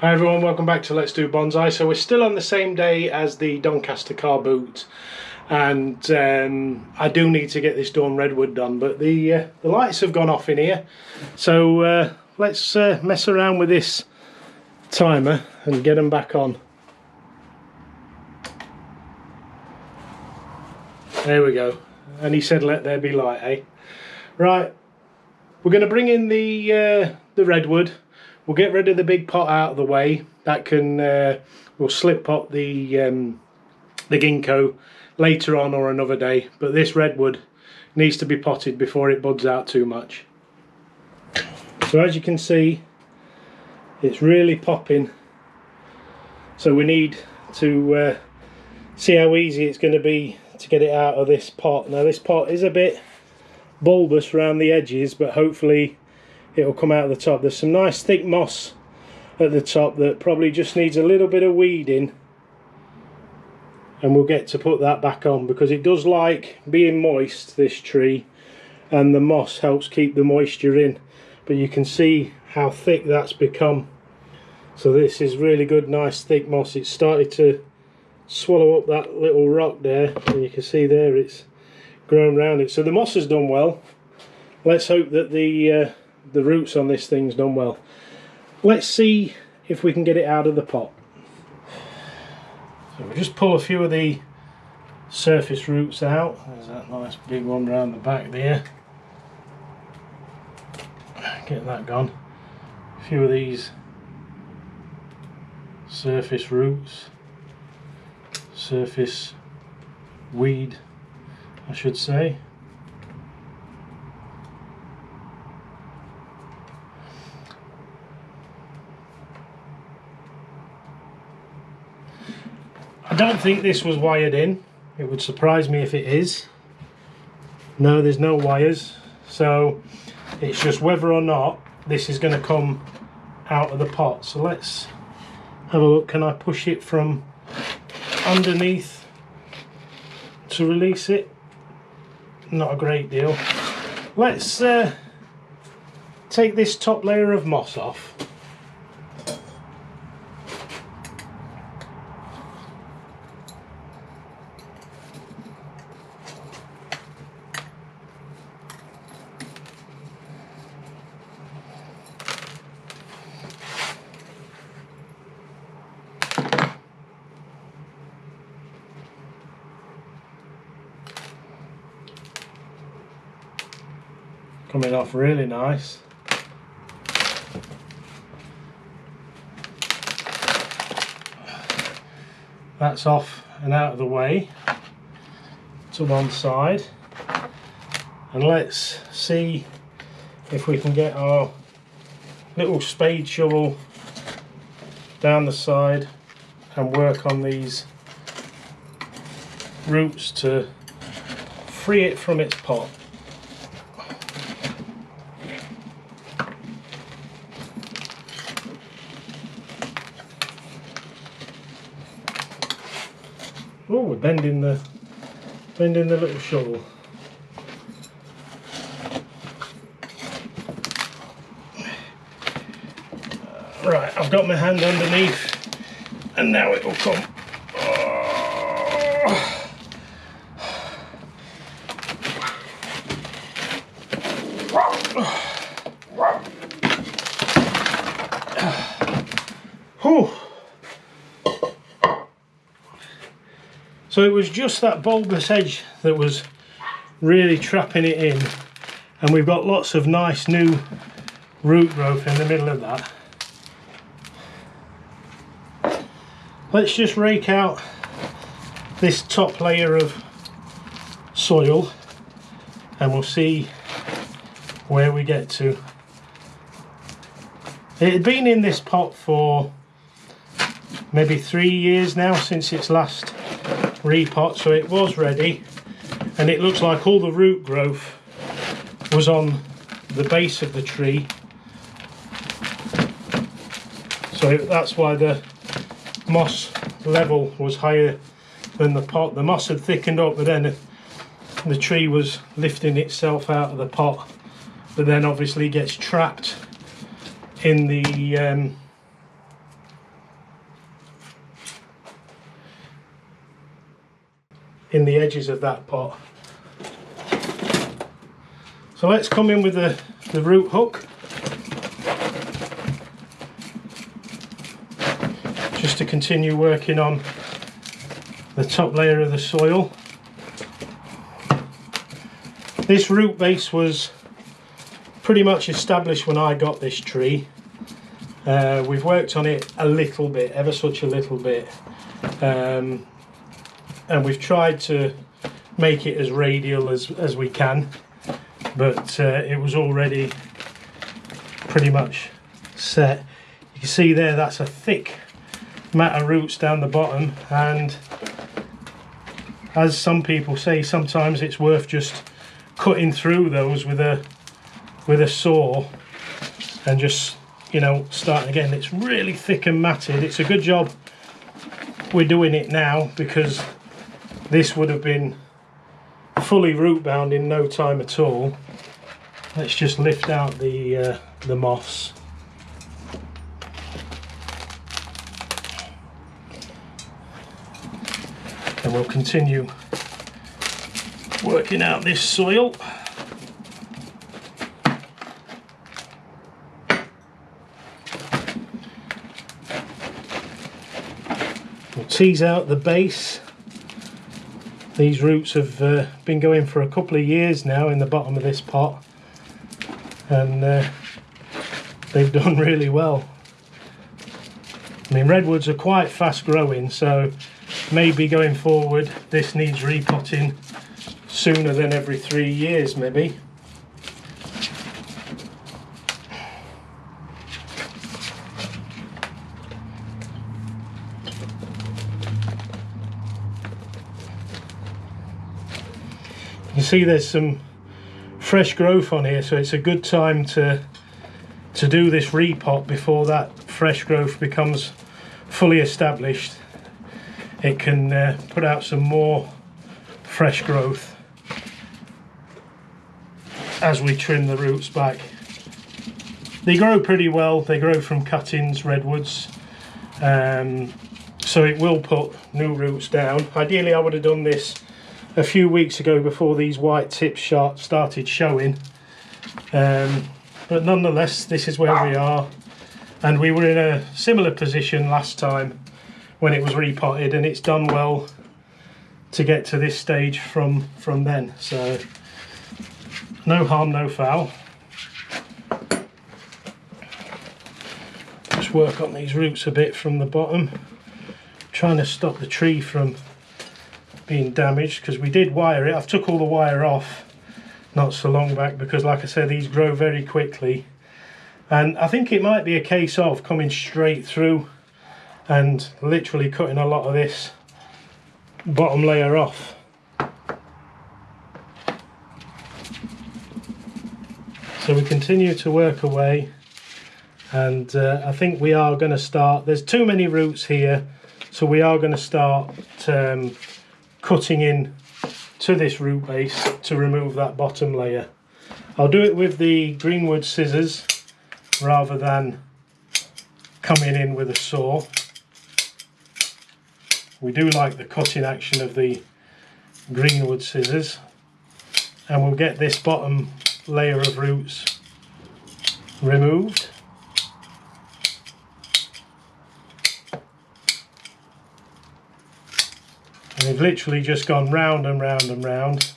Hi everyone, welcome back to Let's Do Bonsai. So we're still on the same day as the Doncaster car boot, and I do need to get this Dawn Redwood done, but the lights have gone off in here. So let's mess around with this timer and get them back on. There we go. And he said let there be light, eh? Right, we're going to bring in the redwood. We'll get rid of the big pot out of the way. That can we'll slip pot the ginkgo later on or another day. But this redwood needs to be potted before it buds out too much. So as you can see, it's really popping. So we need to see how easy it's going to be to get it out of this pot. Now this pot is a bit bulbous around the edges, but hopefully it'll come out of the top. There's some nice thick moss at the top that probably just needs a little bit of weeding, and we'll get to put that back on because it does like being moist, this tree, and the moss helps keep the moisture in. But you can see how thick that's become. So this is really good, nice thick moss. It's started to swallow up that little rock there, and you can see there it's grown around it. So the moss has done well. Let's hope that the roots on this thing's done well. Let's see if we can get it out of the pot. So we'll just pull a few of the surface roots out. There's that nice big one round the back there. Get that gone. A few of these surface roots, surface weed I should say. I don't think this was wired in. It would surprise me if it is. No, there's no wires, so it's just whether or not this is going to come out of the pot. So let's have a look. Can I push it from underneath to release it? Not a great deal. Let's take this top layer of moss off. Coming off really nice. That's off and out of the way to one side, and let's see if we can get our little spade shovel down the side and work on these roots to free it from its pot. Oh, we're bending the little shovel. Right, I've got my hand underneath, and now it will come. So it was just that bulbous edge that was really trapping it in, and we've got lots of nice new root growth in the middle of that. Let's just rake out this top layer of soil and we'll see where we get to. It had been in this pot for maybe 3 years now since its last repot, so it was ready, and it looks like all the root growth was on the base of the tree, so that's why the moss level was higher than the pot. The moss had thickened up, but then the tree was lifting itself out of the pot, but then obviously gets trapped in the in the edges of that pot. So let's come in with the root hook, just to continue working on the top layer of the soil. This root base was pretty much established when I got this tree. We've worked on it a little bit, ever such a little bit, and we've tried to make it as radial as we can, but it was already pretty much set. You can see there, that's a thick mat of roots down the bottom, and as some people say, sometimes it's worth just cutting through those with a saw and just, you know, starting again. It's really thick and matted. It's a good job we're doing it now, because this would have been fully root bound in no time at all. Let's just lift out the moss. And we'll continue working out this soil. We'll tease out the base. These roots have been going for a couple of years now in the bottom of this pot, and they've done really well. I mean, redwoods are quite fast growing, so maybe going forward this needs repotting sooner than every 3 years maybe. You can see there's some fresh growth on here, so it's a good time to do this repot before that fresh growth becomes fully established. It can put out some more fresh growth as we trim the roots back. They grow pretty well. They grow from cuttings, redwoods, so it will put new roots down. Ideally I would have done this a few weeks ago before these white tips started showing, but nonetheless this is where we are, and we were in a similar position last time when it was repotted, and it's done well to get to this stage from then, so no harm, no foul. Just work on these roots a bit from the bottom, trying to stop the tree from being damaged, because we did wire it. I've took all the wire off not so long back, because like I said, these grow very quickly, and I think it might be a case of coming straight through and literally cutting a lot of this bottom layer off. So we continue to work away, and I think we are going to start, there's too many roots here, so we are going to start cutting in to this root base to remove that bottom layer. I'll do it with the greenwood scissors rather than coming in with a saw. We do like the cutting action of the greenwood scissors, and we'll get this bottom layer of roots removed. And we've literally just gone round and round and round.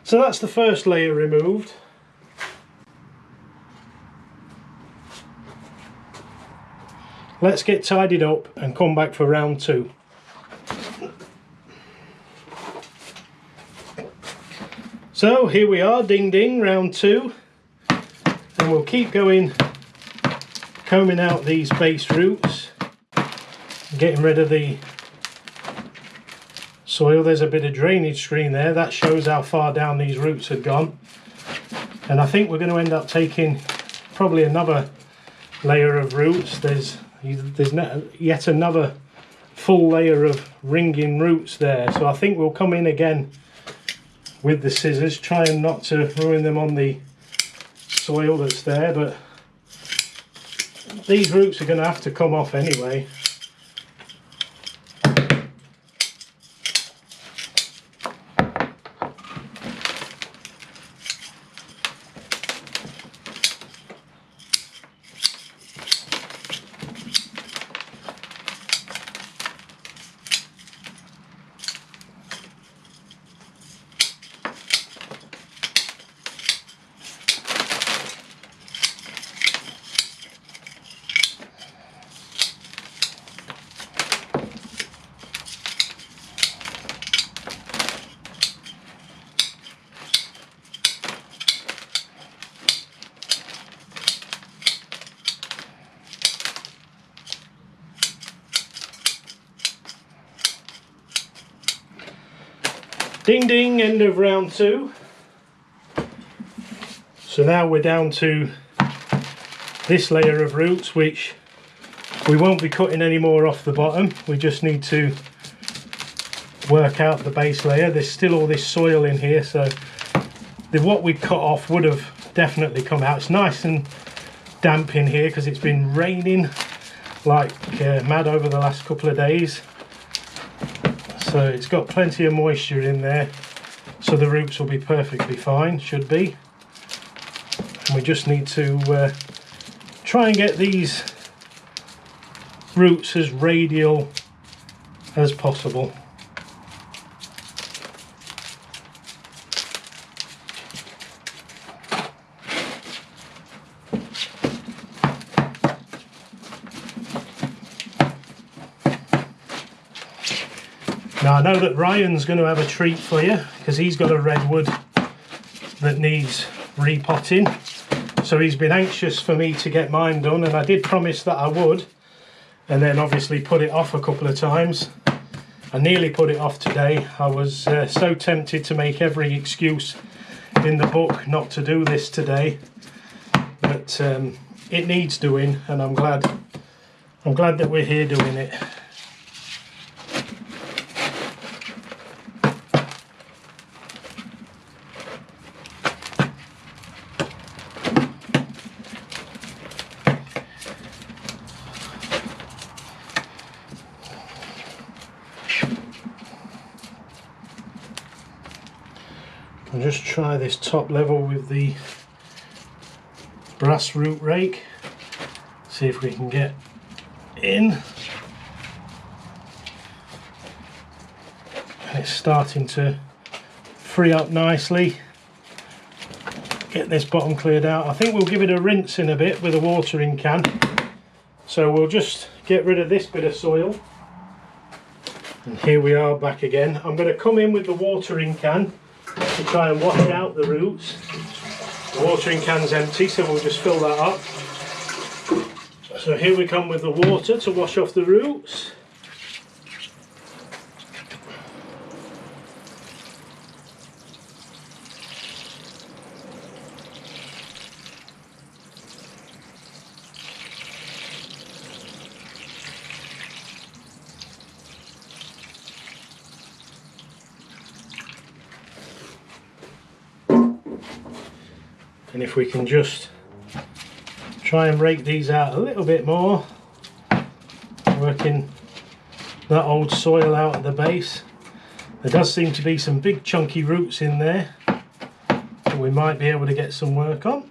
So that's the first layer removed. Let's get tidied up and come back for round two. So here we are, ding ding, round two, and we'll keep going, combing out these base roots, getting rid of the soil. There's a bit of drainage screen there, that shows how far down these roots had gone. And I think we're going to end up taking probably another layer of roots. There's yet another full layer of ringing roots there, so I think we'll come in again with the scissors, trying not to ruin them on the soil that's there, but these roots are going to have to come off anyway. Ding ding, end of round 2. So now we're down to this layer of roots, which we won't be cutting any more off the bottom. We just need to work out the base layer. There's still all this soil in here, so what we cut off would have definitely come out. It's nice and damp in here because it's been raining like mad over the last couple of days. So it's got plenty of moisture in there, so the roots will be perfectly fine, should be. And we just need to try and get these roots as radial as possible. Now I know that Ryan's going to have a treat for you because he's got a redwood that needs repotting, so he's been anxious for me to get mine done, and I did promise that I would, and then obviously put it off a couple of times. I nearly put it off today. I was so tempted to make every excuse in the book not to do this today, but it needs doing, and I'm glad that we're here doing it. I'll just try this top level with the brass root rake, see if we can get in. And it's starting to free up nicely. Get this bottom cleared out. I think we'll give it a rinse in a bit with a watering can. So we'll just get rid of this bit of soil. And here we are back again. I'm going to come in with the watering can to try and wash out the roots. The watering can's empty, so we'll just fill that up. So here we come with the water to wash off the roots. And if we can just try and rake these out a little bit more, working that old soil out at the base. There does seem to be some big chunky roots in there that we might be able to get some work on.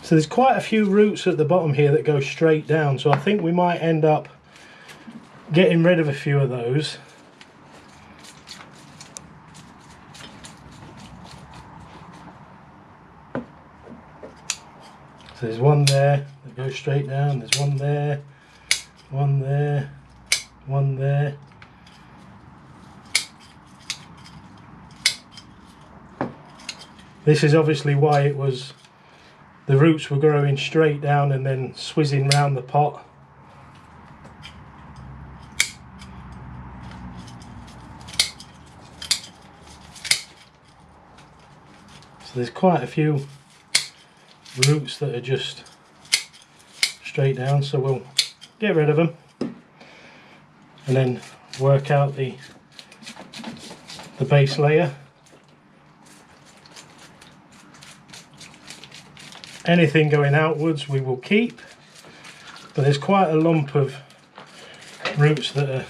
So there's quite a few roots at the bottom here that go straight down, so I think we might end up getting rid of a few of those. So there's one there that goes straight down, there's one there, one there, one there. This is obviously why it was the roots were growing straight down and then swizzing round the pot. So there's quite a few roots that are just straight down, so we'll get rid of them and then work out the base layer. Anything going outwards we will keep, but there's quite a lump of roots that are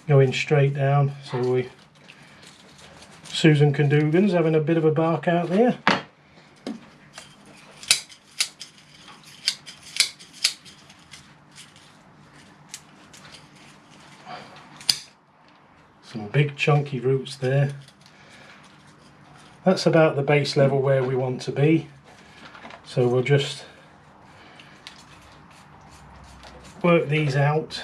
going straight down, so Susan Condugan's having a bit of a bark out there. Some big chunky roots there. That's about the base level where we want to be. So we'll just work these out.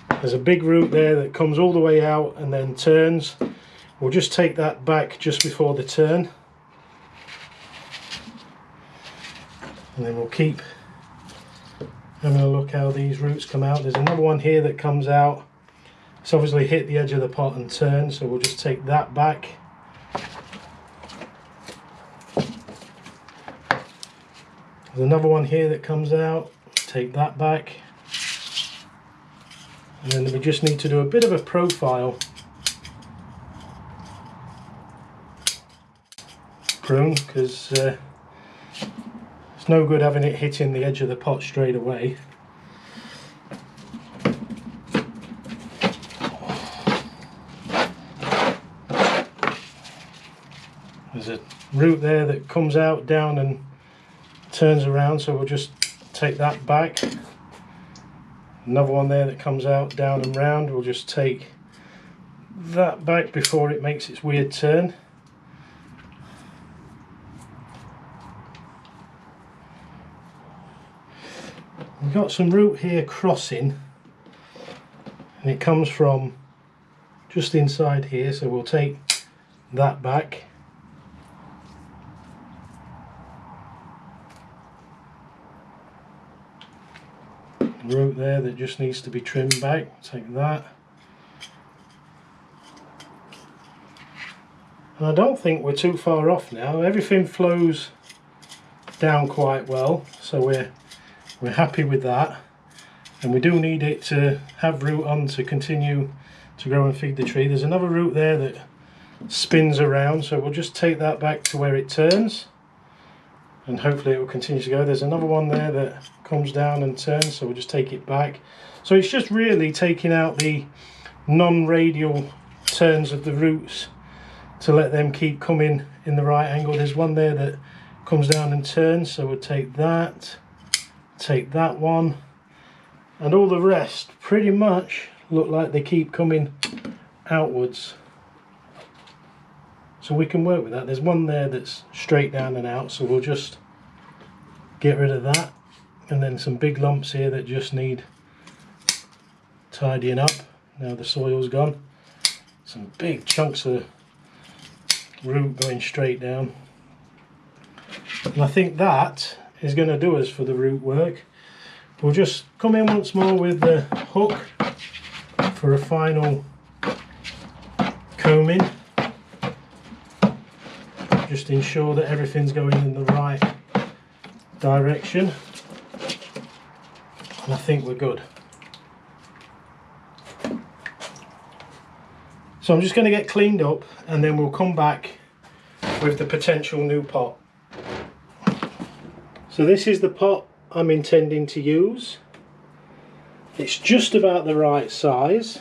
There's a big root there that comes all the way out and then turns. We'll just take that back just before the turn. And then we'll keep having a look how these roots come out. There's another one here that comes out. It's obviously hit the edge of the pot and turned, so we'll just take that back. There's another one here that comes out. Take that back. And then we just need to do a bit of a profile prune, because it's no good having it hitting the edge of the pot straight away. There's a root there that comes out, down and turns around, so we'll just take that back. Another one there that comes out, down and round, we'll just take that back before it makes its weird turn. We've got some root here crossing, and it comes from just inside here, so we'll take that back. Root there that just needs to be trimmed back, take that. And I don't think we're too far off now. Everything flows down quite well, so we're happy with that. And we do need it to have root on to continue to grow and feed the tree. There's another root there that spins around, so we'll just take that back to where it turns, and hopefully it will continue to go. There's another one there that comes down and turns, so we'll just take it back. So it's just really taking out the non-radial turns of the roots to let them keep coming in the right angle. There's one there that comes down and turns, so we'll take that one, and all the rest pretty much look like they keep coming outwards, so we can work with that. There's one there that's straight down and out, so we'll just get rid of that. And then some big lumps here that just need tidying up. Now the soil's gone. Some big chunks of root going straight down. And I think that is going to do us for the root work. We'll just come in once more with the hook for a final combing. Just ensure that everything's going in the right direction. And I think we're good. So I'm just going to get cleaned up, and then we'll come back with the potential new pot. So this is the pot I'm intending to use. It's just about the right size.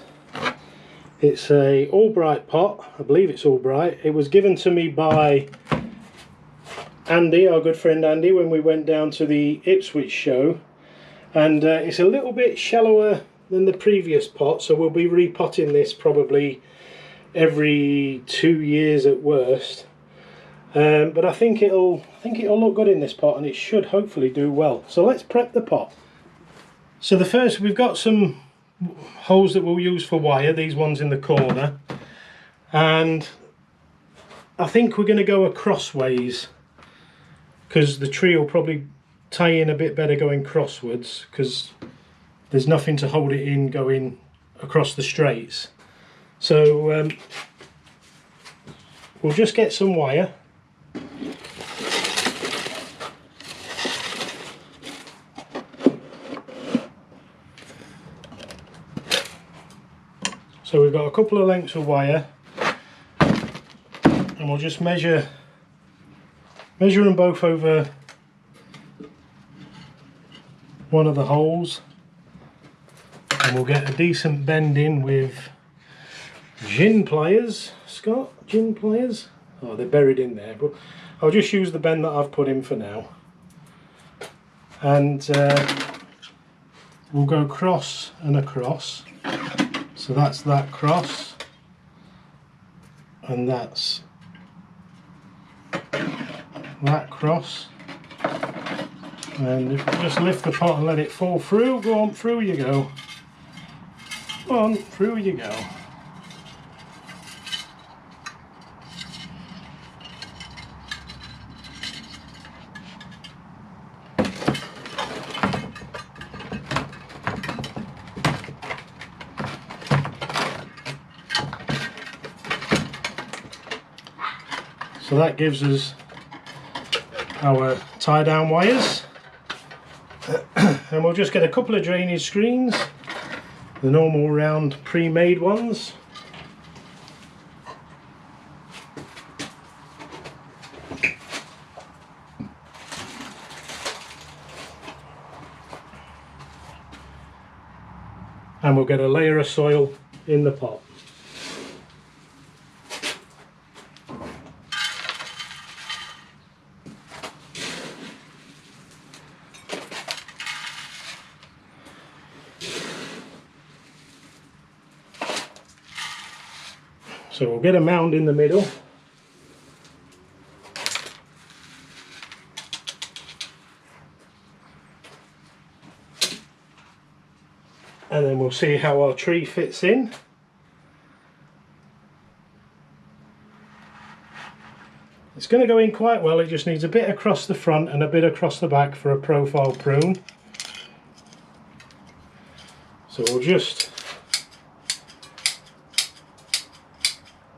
It's a Albright pot. I believe it's Albright. It was given to me by Andy, our good friend Andy, when we went down to the Ipswich show. And it's a little bit shallower than the previous pot, so we'll be repotting this probably every 2 years at worst. But I think it'll look good in this pot, and it should hopefully do well. So let's prep the pot. So the first, we've got some holes that we'll use for wire, these ones in the corner. and I think we're going to go crossways because the tree will probably tie in a bit better going crosswards because there's nothing to hold it in going across the straights. So we'll just get some wire. So we've got a couple of lengths of wire, and we'll just measure them both over one of the holes, and we'll get a decent bend in with gin pliers. Scott, gin pliers? Oh, they're buried in there, but I'll just use the bend that I've put in for now. And we'll go across and across. So that's that cross, and that's that cross. And if we just lift the pot and let it fall through, go on, through you go. Go on, through you go. So that gives us our tie down wires, and we'll just get a couple of drainage screens, the normal round pre-made ones. And we'll get a layer of soil in the pot. So we'll get a mound in the middle. And then we'll see how our tree fits in. It's going to go in quite well, it just needs a bit across the front and a bit across the back for a profile prune. So we'll just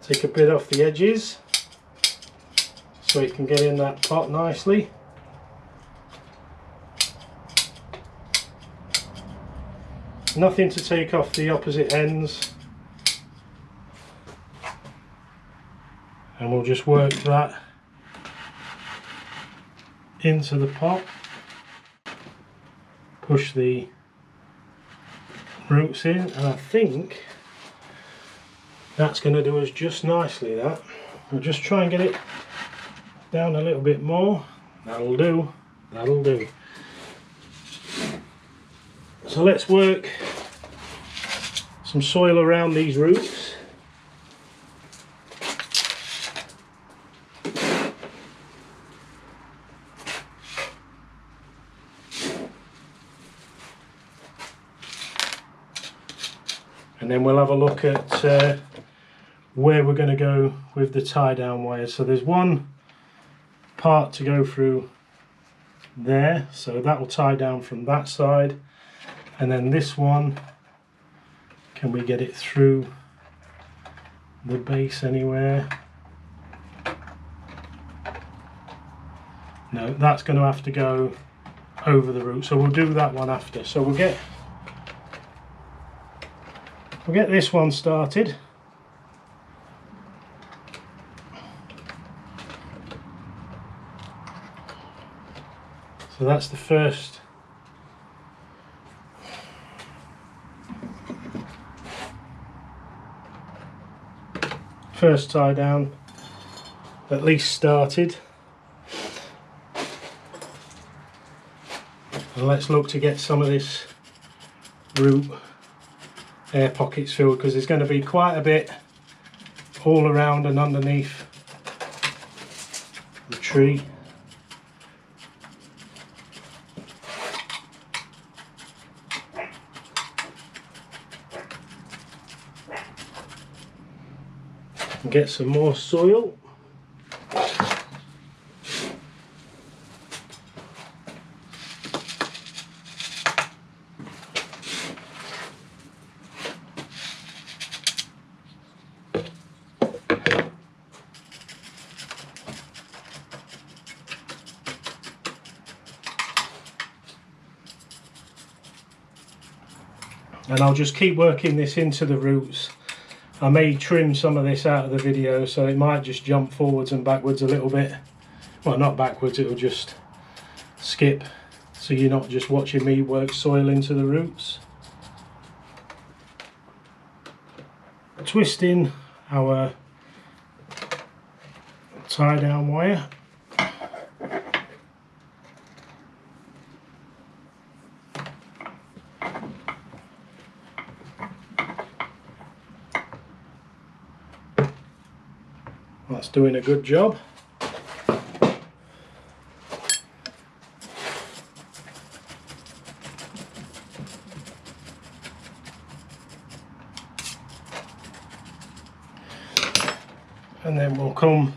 take a bit off the edges so it can get in that pot nicely. Nothing to take off the opposite ends, and we'll just work that into the pot, push the roots in, and I think that's going to do us just nicely. That we'll just try and get it down a little bit more. That'll do, that'll do. So let's work some soil around these roots. And then we'll have a look at where we're going to go with the tie down wires. So there's one part to go through there, so that will tie down from that side, and then this one, can we get it through the base anywhere? No, that's going to have to go over the root, so we'll do that one after. So we'll get this one started. So that's the first tie down, at least started. And let's look to get some of this root air pockets filled, because there's going to be quite a bit all around and underneath the tree. get some more soil. And I'll just keep working this into the roots. I may trim some of this out of the video, so it might just jump forwards and backwards a little bit. Well, not backwards, it'll just skip, so you're not just watching me work soil into the roots. Twisting our tie down wire. That's doing a good job. And then we'll come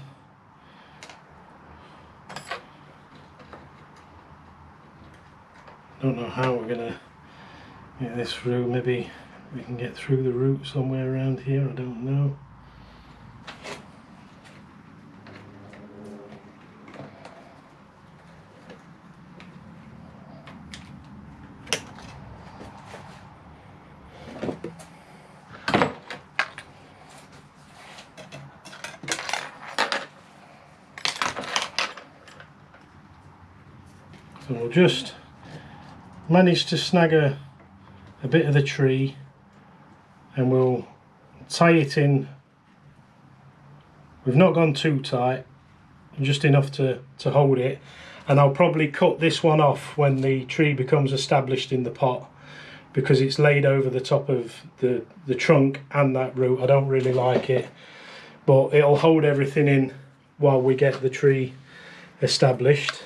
don't know how we're gonna get this through. Maybe we can get through the root somewhere around here, I don't know. So we'll just manage to snag a bit of the tree and we'll tie it in. We've not gone too tight, just enough to hold it, and I'll probably cut this one off when the tree becomes established in the pot, because it's laid over the top of the trunk and that root. I don't really like it, but it'll hold everything in while we get the tree established.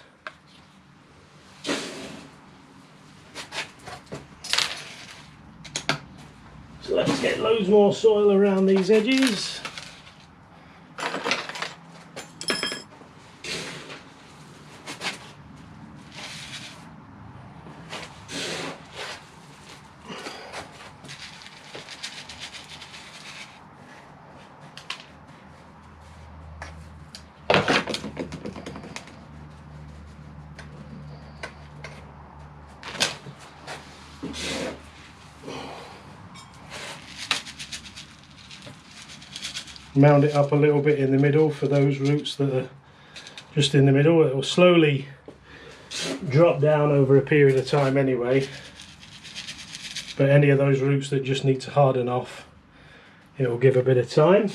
So let's get loads more soil around these edges. Mound it up a little bit in the middle for those roots that are just in the middle. It will slowly drop down over a period of time anyway, but any of those roots that just need to harden off, it will give a bit of time.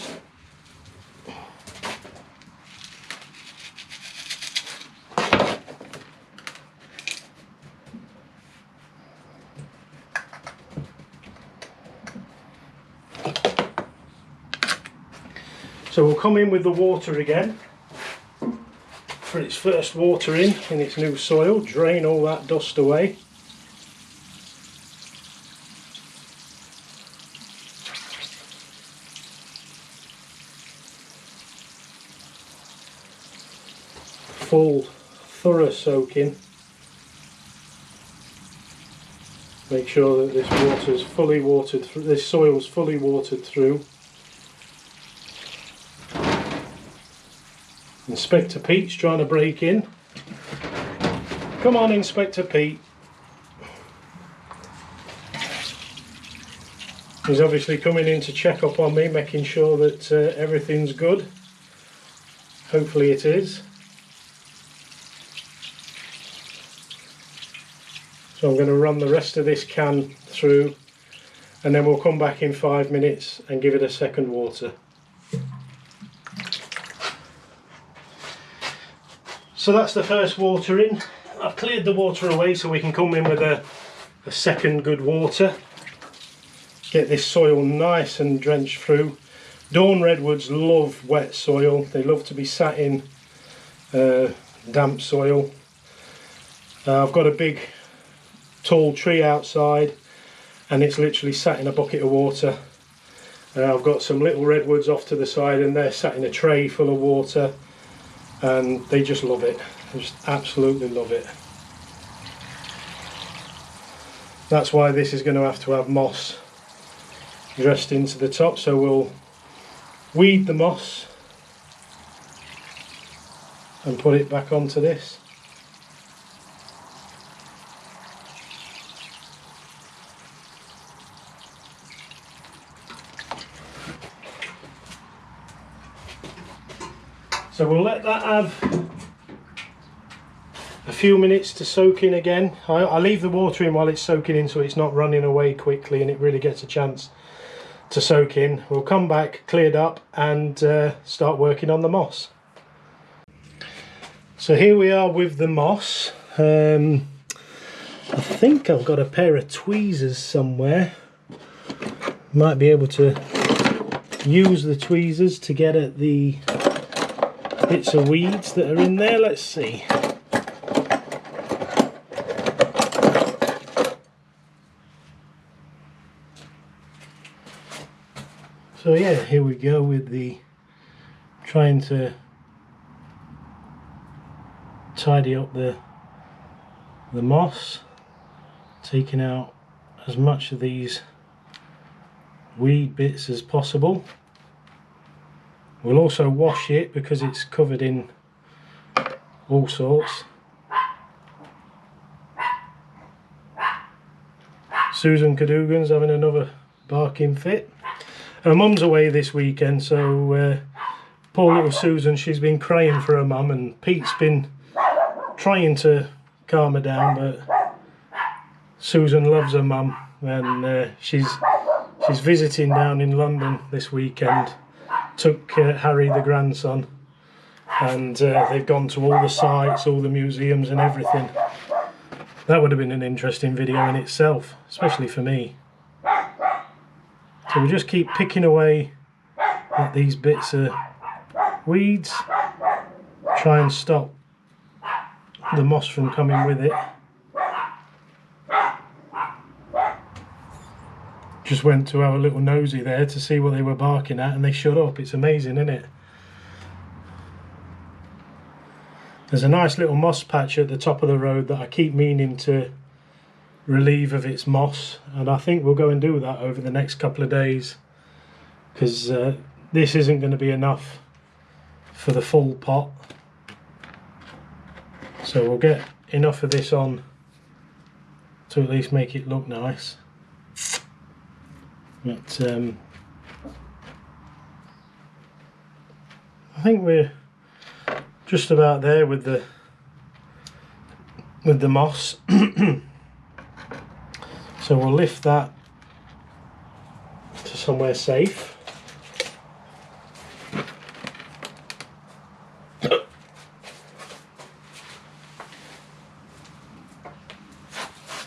So we'll come in with the water again for its first watering in its new soil, drain all that dust away. Full thorough soaking. Make sure that this water's fully watered through, this soil's fully watered through. Inspector Pete's trying to break in. Come on, Inspector Pete. He's obviously coming in to check up on me, making sure that everything's good. Hopefully it is. So I'm going to run the rest of this can through, and then we'll come back in 5 minutes and give it a second water. So that's the first watering. I've cleared the water away so we can come in with a second good water. Get this soil nice and drenched through. Dawn Redwoods love wet soil. They love to be sat in damp soil. I've got a big tall tree outside and it's literally sat in a bucket of water. I've got some little redwoods off to the side and they're sat in a tray full of water and they just love it. They just absolutely love it. That's why this is going to have moss dressed into the top, so we'll weed the moss and put it back onto this. So we'll let that have a few minutes to soak in again. I leave the water in while it's soaking in so it's not running away quickly and it really gets a chance to soak in. We'll come back cleared up and start working on the moss. So here we are with the moss. I think I've got a pair of tweezers somewhere. Might be able to use the tweezers to get at the bits of weeds that are in there. Let's see. So yeah, here we go with the trying to tidy up the moss, taking out as much of these weed bits as possible. We'll also wash it because it's covered in all sorts. Susan Cadogan's having another barking fit. Her mum's away this weekend, so poor little Susan, she's been crying for her mum, and Pete's been trying to calm her down, but Susan loves her mum, and she's visiting down in London this weekend. Took Harry, the grandson, and they've gone to all the sites, all the museums and everything. That would have been an interesting video in itself, especially for me. So we just keep picking away at these bits of weeds, try and stop the moss from coming with it. Just went to have a little nosy there to see what they were barking at, and they shut up. It's amazing, isn't it? There's a nice little moss patch at the top of the road that I keep meaning to relieve of its moss, and I think we'll go and do that over the next couple of days, because this isn't going to be enough for the full pot. So we'll get enough of this on to at least make it look nice. But I think we're just about there with the moss. So we'll lift that to somewhere safe.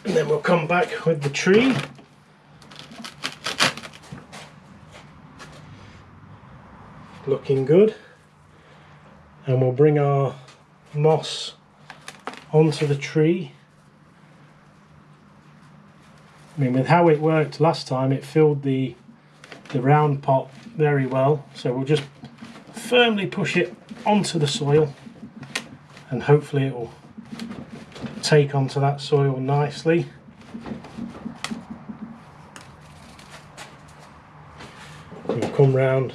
And then we'll come back with the tree. Looking good. And we'll bring our moss onto the tree. I mean, with how it worked last time, it filled the round pot very well. So we'll just firmly push it onto the soil, and hopefully it will take onto that soil nicely. We'll come round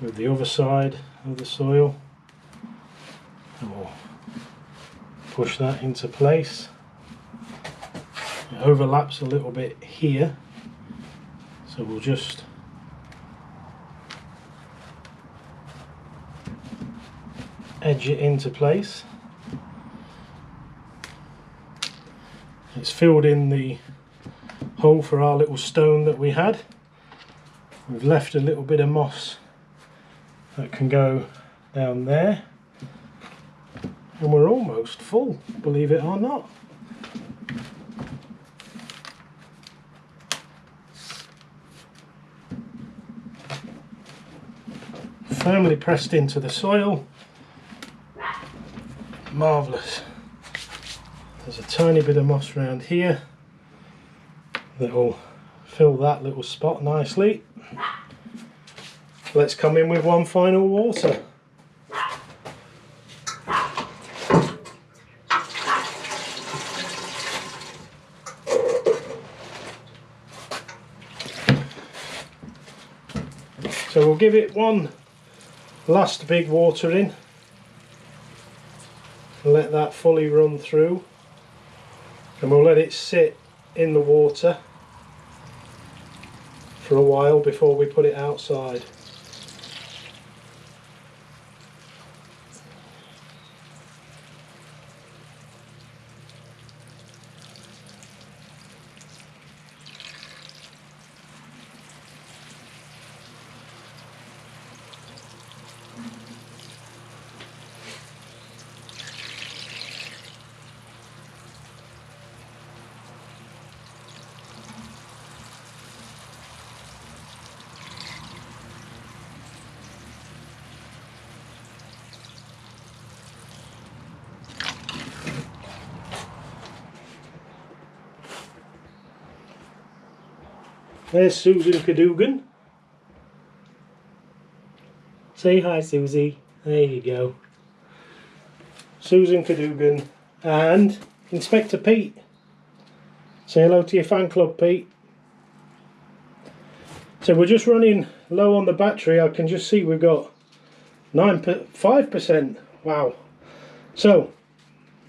with the other side of the soil and we'll push that into place. It overlaps a little bit here, so we'll just edge it into place. It's filled in the hole for our little stone that we had. We've left a little bit of moss that can go down there, and we're almost full, believe it or not. Firmly pressed into the soil. Marvellous. There's a tiny bit of moss around here that will fill that little spot nicely. Let's come in with one final water. So we'll give it one last big watering and let that fully run through, and we'll let it sit in the water for a while before we put it outside. There's Susan Cadogan. Say hi, Susie. There you go. Susan Cadogan and Inspector Pete. Say hello to your fan club, Pete. So we're just running low on the battery. I can just see we've got 5%. Wow. So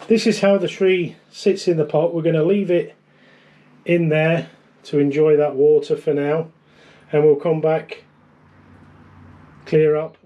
this is how the tree sits in the pot. We're going to leave it in there to enjoy that water for now, and we'll come back, clear up.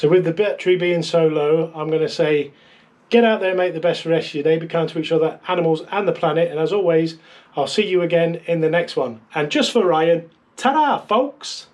So with the battery being so low, I'm going to say get out there, make the best rest of your day, be kind to each other, animals and the planet, and as always, I'll see you again in the next one. And just for Ryan, ta-da folks!